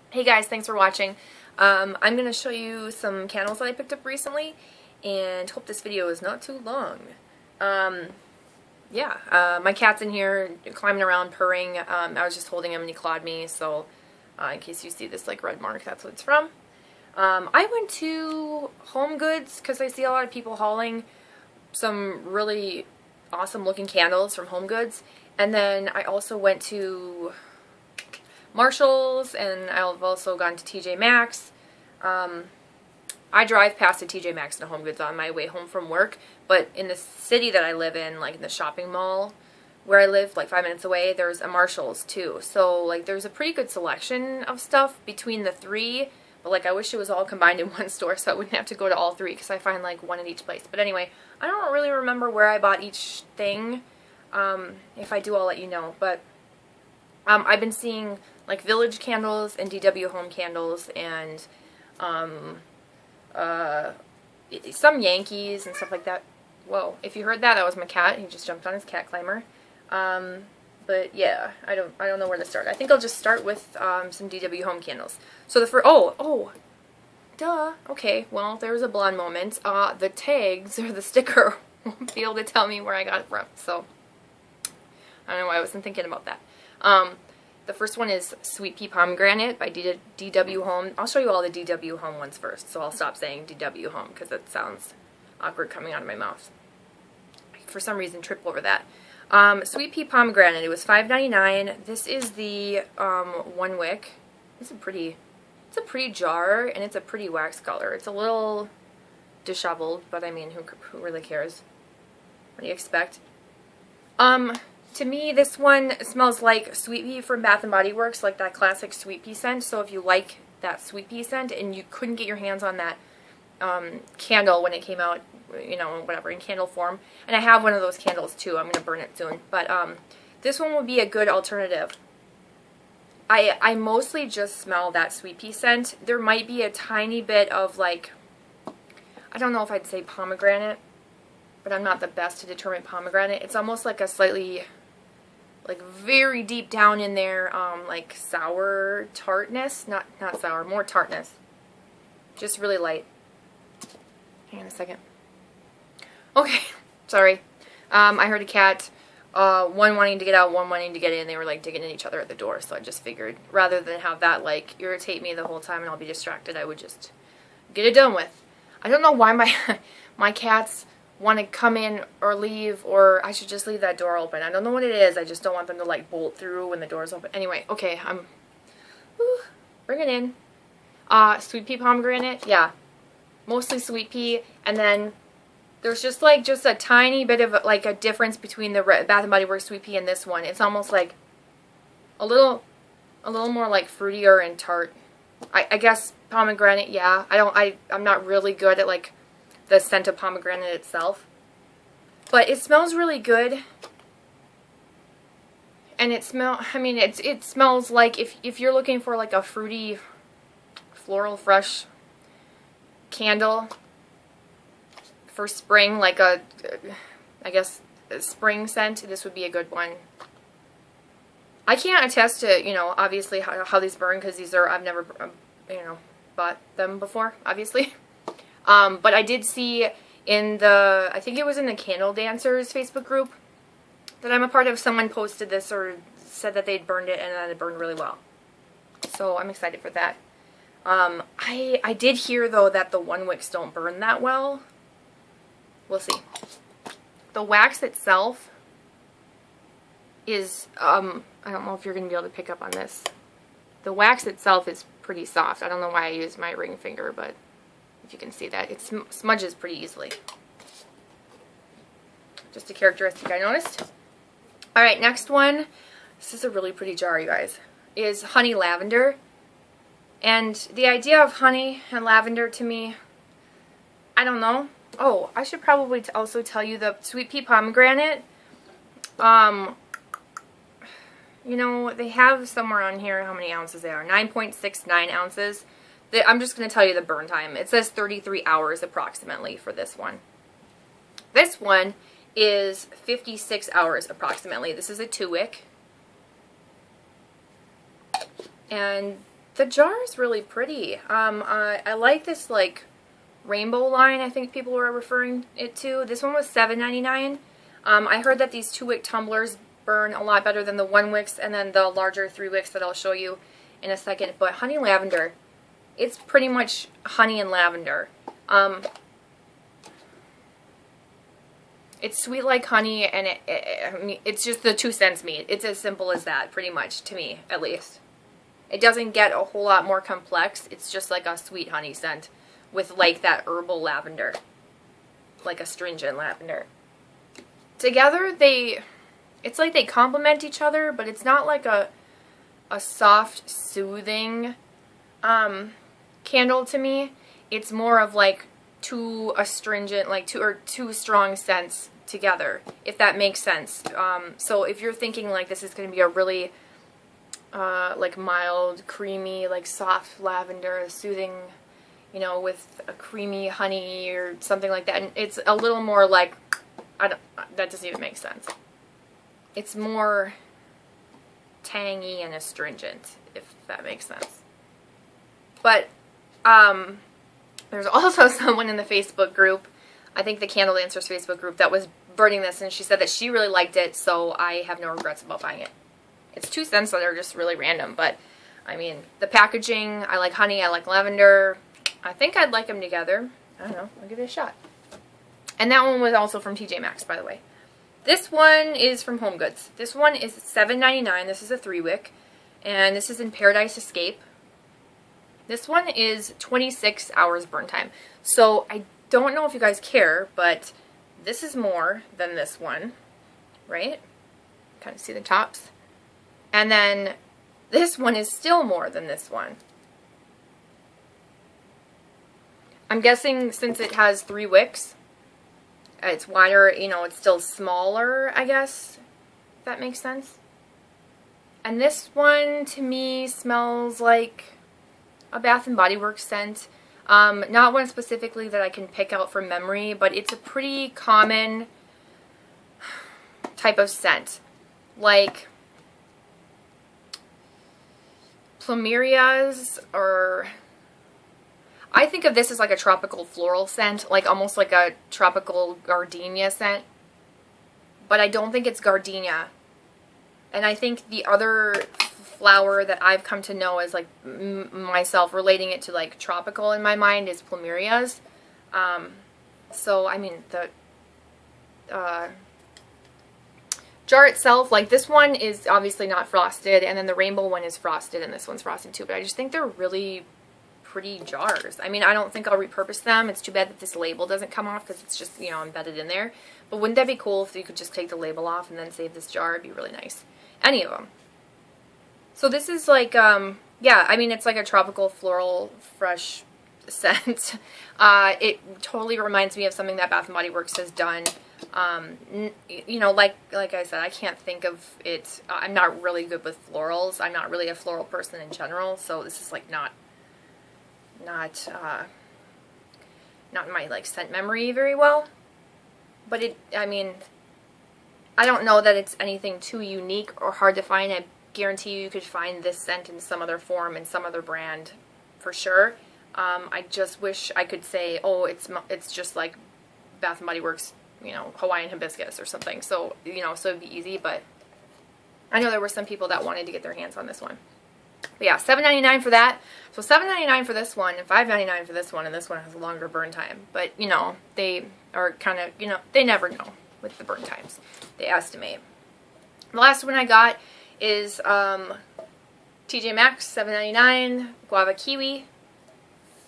Hey guys, thanks for watching. I'm going to show you some candles that I picked up recently and hope this video is not too long. My cat's in here climbing around purring. I was just holding him and he clawed me, so in case you see this like red mark, that's what it's from. I went to Home Goods because I see a lot of people hauling some really awesome looking candles from Home Goods, and then I also went to Marshall's, and I've also gone to TJ Maxx. I drive past a TJ Maxx and a Home Goods on my way home from work, but in the city that I live in, like in the shopping mall where I live, like 5 minutes away, there's a Marshall's too. So like there's a pretty good selection of stuff between the three, but like I wish it was all combined in one store so I wouldn't have to go to all three because I find like one at each place. But anyway, I don't really remember where I bought each thing. If I do, I'll let you know. But I've been seeing like Village candles and DW Home candles and some Yankees and stuff like that. Whoa, if you heard that, that was my cat. He just jumped on his cat climber. But yeah, I don't know where to start. I think I'll just start with some DW Home candles. So the first, duh. Okay, well, there was a blonde moment. The tags or the sticker won't be able to tell me where I got it from. So I don't know why I wasn't thinking about that. The first one is Sweet Pea Pomegranate by DW Home. I'll show you all the DW Home ones first, so I'll stop saying DW Home because it sounds awkward coming out of my mouth. For some reason, trip over that. Sweet Pea Pomegranate, it was $5.99. This is the 1 wick. It's a pretty jar, and it's a pretty wax color. It's a little disheveled, but I mean, who really cares? What do you expect? To me, this one smells like Sweet Pea from Bath & Body Works, like that classic Sweet Pea scent. So if you like that Sweet Pea scent and you couldn't get your hands on that candle when it came out, you know, whatever, in candle form, and I have one of those candles too. I'm going to burn it soon. But this one would be a good alternative. I mostly just smell that Sweet Pea scent. There might be a tiny bit of, like, I don't know if I'd say pomegranate, but I'm not the best to determine pomegranate. It's almost like a slightly, like very deep down in there, like sour tartness. Not sour, more tartness. Just really light. Hang on a second. Okay, sorry. I heard a cat, one wanting to get out, one wanting to get in. They were like digging at each other at the door, so I just figured rather than have that like irritate me the whole time and I'll be distracted, I would just get it done with. I don't know why my cats want to come in or leave, or I should just leave that door open. I don't know what it is. I just don't want them to like bolt through when the door's open. Anyway, okay, bring it in. Sweet Pea Pomegranate, yeah, mostly Sweet Pea, and then there's just a tiny bit of like a difference between the Bath & Body Works Sweet Pea and this one. It's almost like a little more like fruitier and tart. I guess pomegranate, yeah. I'm not really good at like the scent of pomegranate itself, but it smells really good, and it smells like if you're looking for like a fruity, floral, fresh candle for spring, like I guess a spring scent, this would be a good one. I can't attest to, you know, obviously how these burn because I've never, you know, bought them before, obviously. But I did see in I think it was in the CandleDancers Facebook group that I'm a part of, someone posted this or said that they'd burned it and that it burned really well. So I'm excited for that. I did hear though that the 1 wicks don't burn that well. We'll see. The wax itself is, I don't know if you're going to be able to pick up on this. The wax itself is pretty soft. I don't know why I used my ring finger, but if you can see that, it smudges pretty easily. Just a characteristic I noticed. Alright, next one. This is a really pretty jar, you guys. Is Honey Lavender. And the idea of honey and lavender to me, I don't know. Oh, I should probably also tell you the Sweet Pea Pomegranate. You know, they have somewhere on here how many ounces they are. 9.69 ounces. I'm just going to tell you the burn time. It says 33 hours approximately for this one. This one is 56 hours approximately. This is a 2 wick. And The jar is really pretty. I like this like rainbow line, I think people were referring it to. This one was $7.99. I heard that these 2-wick tumblers burn a lot better than the 1-wicks and then the larger 3-wicks that I'll show you in a second. But honey lavender, it's pretty much honey and lavender. It's sweet like honey, and I mean, it's just the 2 cents meat. It's as simple as that, pretty much, to me, at least. It doesn't get a whole lot more complex. It's just like a sweet honey scent with like that herbal lavender, like astringent lavender. Together, it's like they complement each other, but it's not like a soft, soothing candle to me. It's more of like 2 astringent, like 2 strong scents together, if that makes sense. So if you're thinking like this is going to be a really like mild, creamy, like soft lavender, soothing, you know, with a creamy honey or something like that, and it's a little more like, that doesn't even make sense. It's more tangy and astringent, if that makes sense. But there's also someone in the Facebook group, I think the CandleDancer's Facebook group, that was burning this, and she said that she really liked it, so I have no regrets about buying it. It's 2 cents, so they're just really random, but I mean, the packaging, I like honey, I like lavender. I think I'd like them together. I don't know, I'll give it a shot. And that one was also from TJ Maxx, by the way. This one is from Home Goods. This one is $7.99. This is a 3-wick, and this is in Paradise Escape. This one is 26 hours burn time. So I don't know if you guys care, but this is more than this one, right? Kind of see the tops. And then this one is still more than this one. I'm guessing since it has 3 wicks, it's wider, you know, it's still smaller, I guess, if that makes sense. And this one, to me, smells like a Bath & Body Works scent. Not one specifically that I can pick out from memory, but it's a pretty common type of scent. Like plumerias, or I think of this as like a tropical floral scent, like almost like a tropical gardenia scent, but I don't think it's gardenia. And I think the other flower that I've come to know as like myself relating it to like tropical in my mind is plumerias. So I mean the jar itself, like this one is obviously not frosted, and then the rainbow one is frosted, and this one's frosted too, but I just think they're really pretty jars. I mean, I don't think I'll repurpose them. It's too bad that this label doesn't come off because it's just, you know, embedded in there. But wouldn't that be cool if you could just take the label off and then save this jar? It'd be really nice. Any of them. So this is like, yeah, I mean, it's like a tropical floral fresh scent. It totally reminds me of something that Bath & Body Works has done. You know, like I said, I can't think of it. I'm not really good with florals. I'm not really a floral person in general, so this is like not in my like scent memory very well. But it, I mean, I don't know that it's anything too unique or hard to find. I guarantee you could find this scent in some other form, in some other brand, for sure. I just wish I could say, oh, it's just like Bath & Body Works, you know, Hawaiian hibiscus or something. So, you know, so it'd be easy, but I know there were some people that wanted to get their hands on this one. But yeah, $7.99 for that. So $7.99 for this one, and $5.99 for this one, and this one has a longer burn time. But, you know, they are kind of, you know, they never know with the burn times. They estimate. The last one I got is TJ Maxx, $7.99, Guava Kiwi.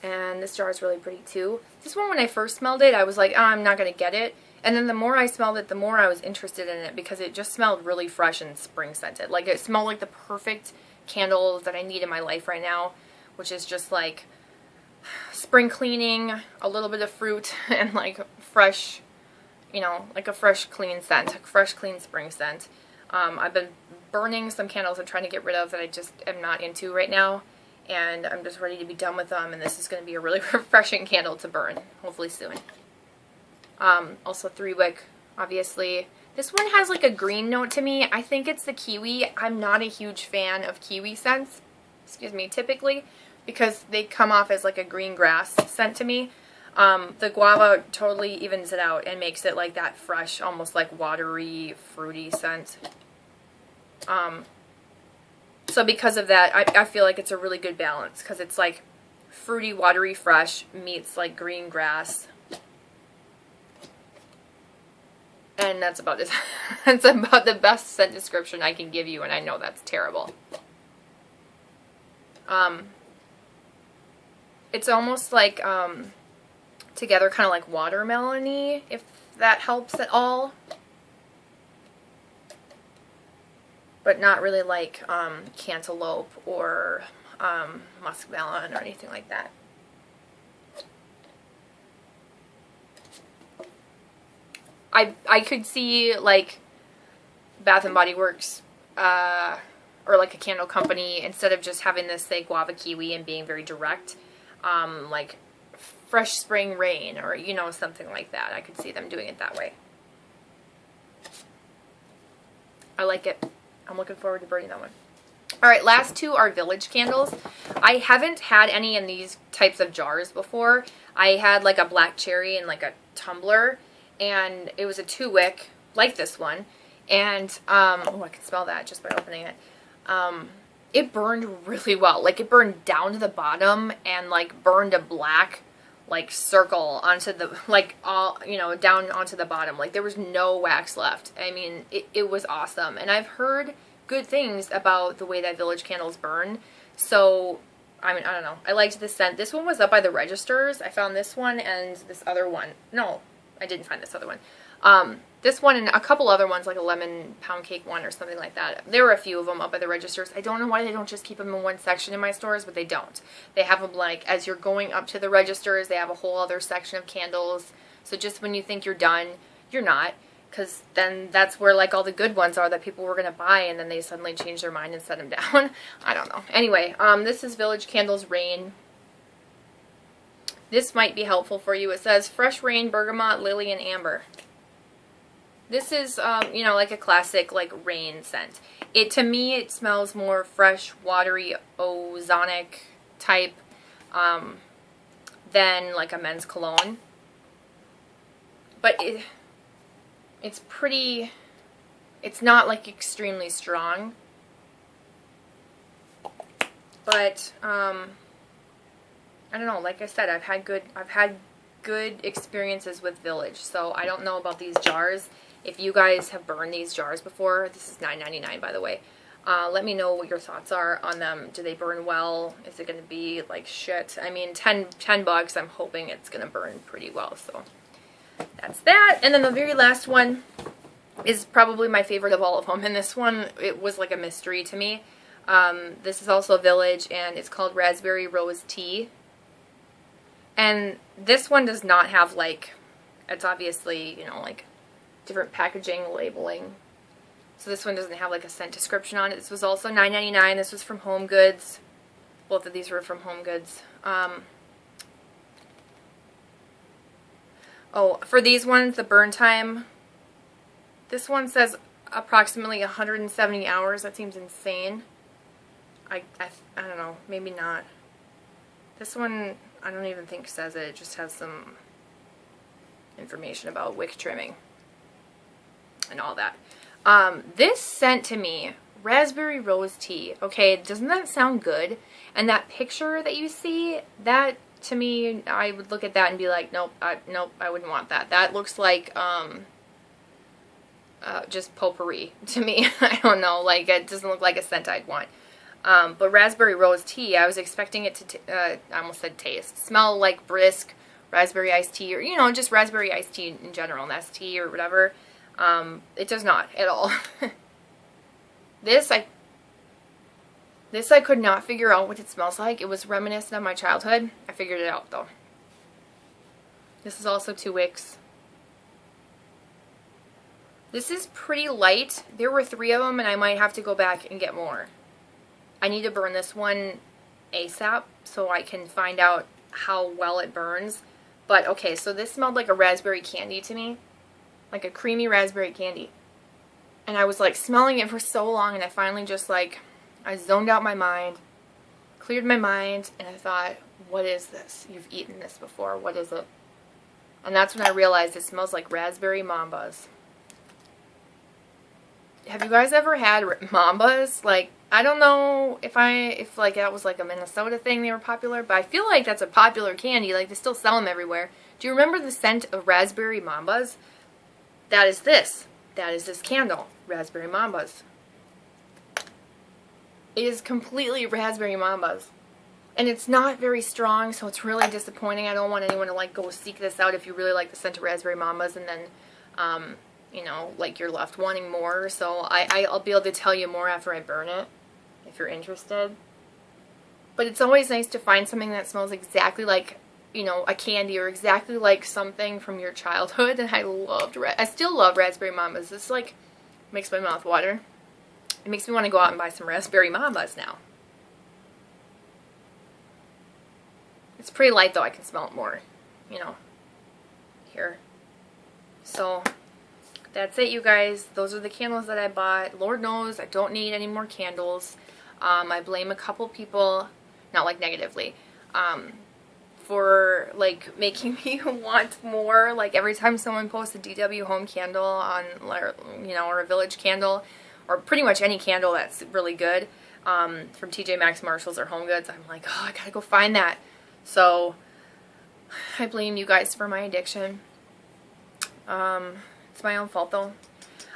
And this jar is really pretty too. This one, when I first smelled it, I was like, oh, I'm not going to get it. And then the more I smelled it, the more I was interested in it, because it just smelled really fresh and spring scented. Like, it smelled like the perfect candle that I need in my life right now, which is just like spring cleaning, a little bit of fruit, and like fresh, you know, like a fresh clean scent, a fresh clean spring scent. I've been burning some candles I'm trying to get rid of that I just am not into right now, and I'm just ready to be done with them, and this is going to be a really refreshing candle to burn, hopefully soon. Also 3-wick, obviously. This one has like a green note to me. I think it's the kiwi. I'm not a huge fan of kiwi scents, excuse me, typically, because they come off as like a green grass scent to me. The guava totally evens it out and makes it like that fresh, almost like watery, fruity scent. So because of that, I feel like it's a really good balance, because it's like fruity, watery, fresh meets like green grass. And that's about it. That's about the best scent description I can give you, and I know that's terrible. It's almost like together kind of like watermelon-y, if that helps at all. But not really like cantaloupe or muskmelon or anything like that. I could see like Bath and Body Works or like a candle company, instead of just having this say guava kiwi and being very direct, like fresh spring rain or, you know, something like that. I could see them doing it that way. I like it. I'm looking forward to burning that one. Alright, last two are Village candles. I haven't had any in these types of jars before. I had like a black cherry and like a tumbler, and it was a 2-wick, like this one. And, oh, I can smell that just by opening it. It burned really well. Like, it burned down to the bottom and, like, burned a black, like, circle onto the, like, all, you know, down onto the bottom. Like, there was no wax left. I mean, it was awesome. And I've heard good things about the way that Village candles burn. So, I mean, I don't know. I liked this scent. This one was up by the registers. I found this one and this other one. No, I didn't find this other one. This one and a couple other ones, like a lemon pound cake one or something like that. There were a few of them up at the registers. I don't know why they don't just keep them in one section in my stores, but they don't. They have them, like, as you're going up to the registers, they have a whole other section of candles. So just when you think you're done, you're not. Because then that's where, like, all the good ones are that people were going to buy, and then they suddenly change their mind and set them down. I don't know. Anyway, this is Village Candles Rain. This might be helpful for you. It says Fresh Rain, Bergamot, Lily, and Amber. This is, you know, like a classic, like, rain scent. To me, it smells more fresh, watery, ozonic type than, like, a men's cologne. But it's pretty, it's not, like, extremely strong. But, I don't know, like I said, I've had good experiences with Village, so I don't know about these jars. If you guys have burned these jars before, this is $9.99 by the way. Let me know what your thoughts are on them. Do they burn well? Is it going to be like shit? I mean, 10 bucks, I'm hoping it's going to burn pretty well, so that's that. And then the very last one is probably my favorite of all of them, and this one, it was like a mystery to me. This is also Village, and it's called Raspberry Rose Tea. And this one does not have, like, it's obviously, you know, like, different packaging, labeling. So this one doesn't have, like, a scent description on it. This was also $9.99. This was from Home Goods. Both of these were from Home Goods. Oh, for these ones, the burn time, this one says approximately 170 hours. That seems insane. I don't know. Maybe not. This one, I don't even think says it. It just has some information about wick trimming and all that. This scent to me, Raspberry Rose Tea. Okay, doesn't that sound good? And that picture that you see, that to me, I would look at that and be like, nope, nope, I wouldn't want that. That looks like just potpourri to me. I don't know, like, it doesn't look like a scent I'd want. But Raspberry Rose Tea, I was expecting it to, I almost said taste, smell like brisk raspberry iced tea, or, you know, just raspberry iced tea in general, Nest tea or whatever. It does not at all. This I could not figure out what it smells like. It was reminiscent of my childhood. I figured it out, though. This is also 2 wicks. This is pretty light. There were 3 of them, and I might have to go back and get more. I need to burn this one ASAP so I can find out how well it burns. But, okay, so this smelled like a raspberry candy to me. Like a creamy raspberry candy. And I was, like, smelling it for so long, and I finally just, like, I zoned out my mind. cleared my mind, and I thought, what is this? You've eaten this before. What is it? And that's when I realized it smells like raspberry mambas. Have you guys ever had mambas? Like, I don't know if like that was like a Minnesota thing, they were popular, but I feel like that's a popular candy. Like, they still sell them everywhere. Do you remember the scent of raspberry mambas? That is this. That is this candle. Raspberry mambas. It is completely raspberry mambas. And it's not very strong, so it's really disappointing. I don't want anyone to like go seek this out if you really like the scent of raspberry mambas, and then, you know, like you're left wanting more. So I'll be able to tell you more after I burn it, if you're interested. But it's always nice to find something that smells exactly like, you know, a candy, or exactly like something from your childhood. And I still love raspberry mambas. This like makes my mouth water. It makes me want to go out and buy some raspberry mambas now. It's pretty light though, I can smell it more, you know, here. So, that's it, you guys. Those are the candles that I bought. Lord knows I don't need any more candles. I blame a couple people, not like negatively, for like making me want more. Like every time someone posts a DW home candle on, you know, or a Village candle, or pretty much any candle that's really good, from TJ Maxx, Marshalls, or Home Goods, I'm like, oh, I gotta go find that. So, I blame you guys for my addiction. It's my own fault though.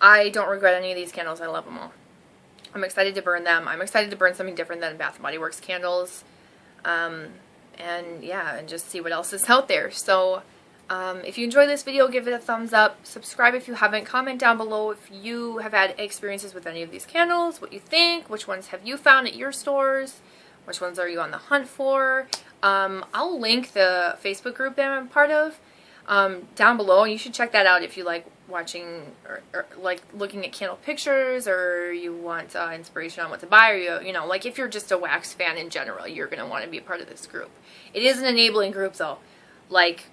I don't regret any of these candles. I love them all. I'm excited to burn them. I'm excited to burn something different than Bath & Body Works candles. And yeah, and just see what else is out there. So, if you enjoyed this video, give it a thumbs up. Subscribe if you haven't. Comment down below if you have had experiences with any of these candles, what you think, which ones have you found at your stores, which ones are you on the hunt for. I'll link the Facebook group that I'm part of down below. You should check that out if you like watching or like looking at candle pictures, or you want inspiration on what to buy, or you know, like if you're just a wax fan in general, you're going to want to be a part of this group. It is an enabling group though. Like,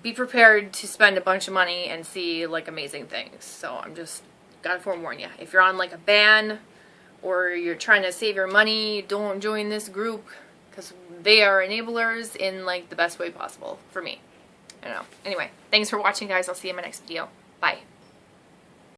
be prepared to spend a bunch of money and see like amazing things. So I'm just gotta forewarn you. If you're on like a ban, or you're trying to save your money, don't join this group, because they are enablers in like the best way possible for me. I don't know. Anyway, thanks for watching, guys. I'll see you in my next video. Bye.